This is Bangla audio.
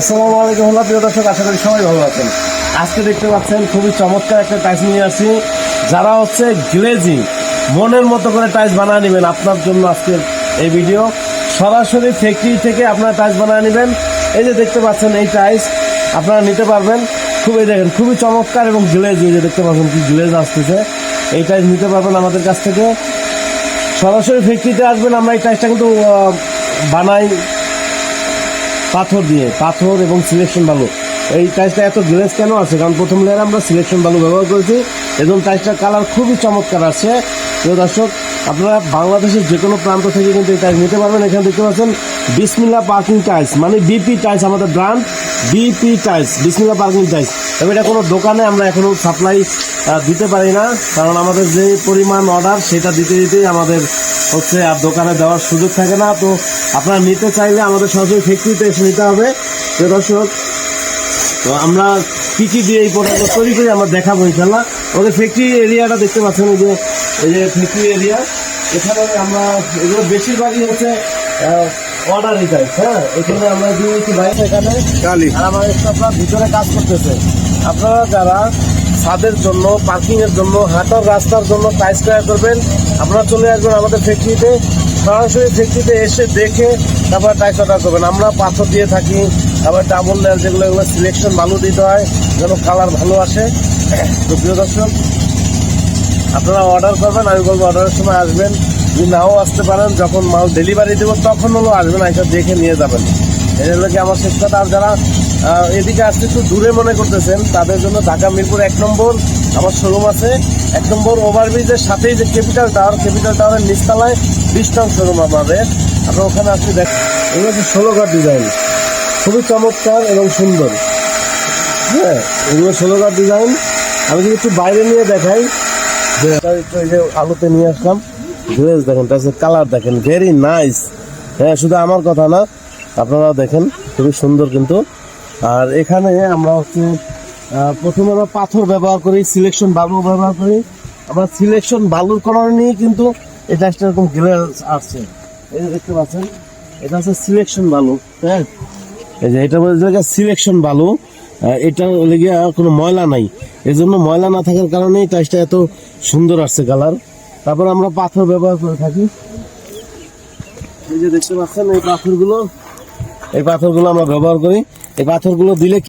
আসসালামু আলাইকুম প্রিয় দর্শক, আশা করি সবাই ভালো আছেন। আজকে দেখতে পাচ্ছেন খুবই চমৎকার একটা টাইলস নিয়ে আসি। যারা গ্লেজিং মনের মতো করে টাইলস বানিয়ে নেবেন, আপনার জন্য আজকের এই ভিডিও। সরাসরি ফ্যাক্টরি থেকে আপনারা টাইলস বানিয়ে নেবেন। এই যে দেখতে পাচ্ছেন এই টাইলস আপনারা নিতে পারবেন। খুবই দেখেন খুবই চমৎকার এবং গ্লেজ, এই যে দেখতে পাচ্ছেন কি গ্লেজ আসতেছে। এই টাইলস নিতে পারবেন আমাদের কাছ থেকে। সরাসরি ফ্যাক্টরিতে আসবেন। আমরা এই টাইলসটা কিন্তু বানাই পাথর দিয়ে, পাথর এবং সিলেকশন বালু। এই টাইলসটা এত গ্লেজ কেন আছে? কারণ প্রথম লেয়ারে আমরা সিলেকশন বালু ব্যবহার করেছি এবং টাইলসটার কালার খুবই চমৎকার আছে। প্রিয় দর্শক, আপনারা বাংলাদেশের যে কোনো প্রান্ত থেকে কিন্তু এই টাইলস নিতে পারবেন। এখানে দেখতে পাচ্ছেন বিসমিল্লাহ পার্কিং টাইলস, মানে বিপি টাইলস, আমাদের ব্র্যান্ড বিপি টাইলস, বিসমিল্লাহ পার্কিং টাইলস। তবে এটা কোনো দোকানে আমরা এখনো সাপ্লাই দিতে পারি না, কারণ আমাদের যে পরিমাণ অর্ডার সেটা দিতে দিতেই আমাদের আর দোকানে দেওয়ার সুযোগ থাকে না। তো আপনারা নিতে চাইলে আমাদের সরাসরি ফ্যাক্টরিতে এসে নিতে হবে। প্রিয় দর্শক, তো আমরা কী কী দিয়ে এই প্রোডাক্টটা তৈরি করি আমরা দেখাবো ইনশাল্লাহ। আমাদের ফ্যাক্টরি এরিয়াটা দেখতে পাচ্ছেন, এই যে ফ্যাক্টরি এরিয়া। এখানে আমরা এগুলো বেশিরভাগই অর্ডার দিতে। হ্যাঁ, এখানে আমরা দিয়েছি বাইরে, এখানে আর আমার আপনার ভিতরে কাজ করতেছে। আপনারা যারা ছাদের জন্য, পার্কিং এর জন্য, হাঁটার রাস্তার জন্য টাইলস ক্রয় করবেন, আপনারা চলে আসবেন আমাদের ফ্যাক্টরিতে। সরাসরি ফ্যাক্টরিতে এসে দেখে তারপর টাইলস অর্ডার করবেন। আমরা পাথর দিয়ে থাকি, আবার ডাবল লেয়ার যেগুলো, এগুলো সিলেকশন বালু দিতে হয় যেন কালার ভালো আসে। তো প্রিয় দর্শক, আপনারা অর্ডার করবেন। আমি বলবো অর্ডারের সময় আসবেন, যদি নাও আসতে পারেন, যখন মাল ডেলিভারি দেবো তখন হলো আসবেন, এসে দেখে নিয়ে যাবেন। এই হলো কি আমার শেষ কথা। আর যারা এদিকে আসতে একটু দূরে মনে করতেছেন, তাদের জন্য ঢাকা মিরপুর 1 নম্বর আমার শোরুম আছে। 1 নম্বর ওভারব্রিজের সাথেই যে ক্যাপিটাল টাওয়ারের নিচতলায় 20 নং শোরুম আমাদের। আপনারা ওখানে আসতে দেখেন। এগুলো হচ্ছে 16 ঘর ডিজাইন, খুবই চমৎকার এবং সুন্দর। হ্যাঁ, এগুলো 16 ঘর ডিজাইন। আমি যদি একটু বাইরে নিয়ে দেখাই, যে এই যে আলোতে নিয়ে আসলাম, গ্লেজ দেখেন, তার কালার দেখেন, ভেরি নাইস। হ্যাঁ, শুধু আমার কথা না, আপনারাও দেখেন, খুবই সুন্দর কিন্তু। আর এখানে আমরা প্রথমে আমরা পাথর ব্যবহার করি, সিলেকশন বালু ব্যবহার করি। আমরা সিলেকশন বালুর কারণেই কিন্তু এই টাইলসটা এরকম গ্লেজ আসছে। এই যে দেখতে পাচ্ছেন, এটা হচ্ছে সিলেকশন বালু। হ্যাঁ, এই যে এটা বলতে সিলেকশন বালু, এটা লেগে কোনো ময়লা নাই। এই জন্য ময়লা না থাকার কারণেই টাইলসটা এত সুন্দর আসছে কালার। তারপর আমরা পাথর ব্যবহার করে থাকি। এই যে দেখতে পাচ্ছেন এই পাথরগুলো আমরা ব্যবহার করি। এই পাথরগুলো দিলে